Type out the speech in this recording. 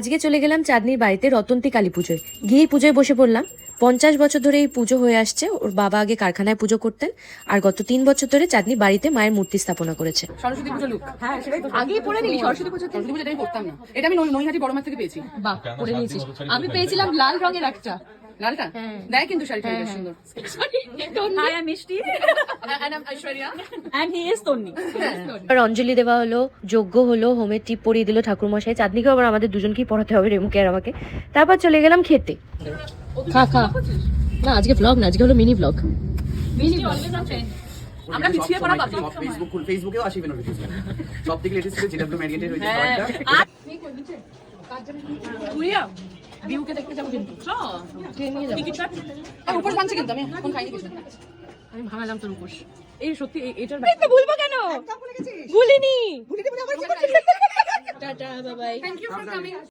আজকে চলে গেলাম চাঁদনির বাড়িতে রতন্তী কালী পুজোয়। গিয়ে পুজোয় বসে পড়লাম। 50 বছর ধরে এই পুজো হয়ে আসছে। ওর বাবা আগে কারখানায় পুজো করতেন, আর গত 3 বছর ধরে চাঁদনি বাড়িতে মায়ের মূর্তি স্থাপনা করেছে। সরস্বতী পুজো লুক। হ্যাঁ সেটাই তো আগেই পরে নিলি। সরস্বতী পুজো আমি পড়তাম না, এটা আমি নৈহাটি বড় মাঠ থেকে পেয়েছি। বাহ, পরে নিয়েছিস। আমি পেয়েছিলাম লাল রঙের একটা। লালটা দেয় কিন্তু শাড়িটা বেশ সুন্দর। Hi, I'm Mishti. And I'm Aishwarya. And he is Tony. আর অঞ্জলি দেওয়া হলো, যজ্ঞ হলো, হোমের টিপ পরিয়ে দিল ঠাকুরমশাই। চাঁদনিকে আবার আমাদের দুজনকেই পড়াতে হবে, রেমুকে আর আমাকে। তারপর চলে গেলাম খেতে। খা খা। না আজকে ব্লগ না, আজকে হলো মিনি ব্লগ। আমরা পিছিয়ে পড়া বাবা। ফেসবুকেও আসবে নোটিফিকেশন সব থেকে লেটেস্ট জিডব্লিউ মেডিকেটেড হয়েছে পুরিয়া ভিউকে দেখতে যাবো কিন্তু টিকিট কাট আর উপর ভাঙছে কিন্তু আমি এখন খাইনি কিছু। আমি ভাঙালাম তোর উপোস। এই সত্যি এটার ভুলবো কেন? ভুলিনি। Tata, bye bye. Thank you for coming.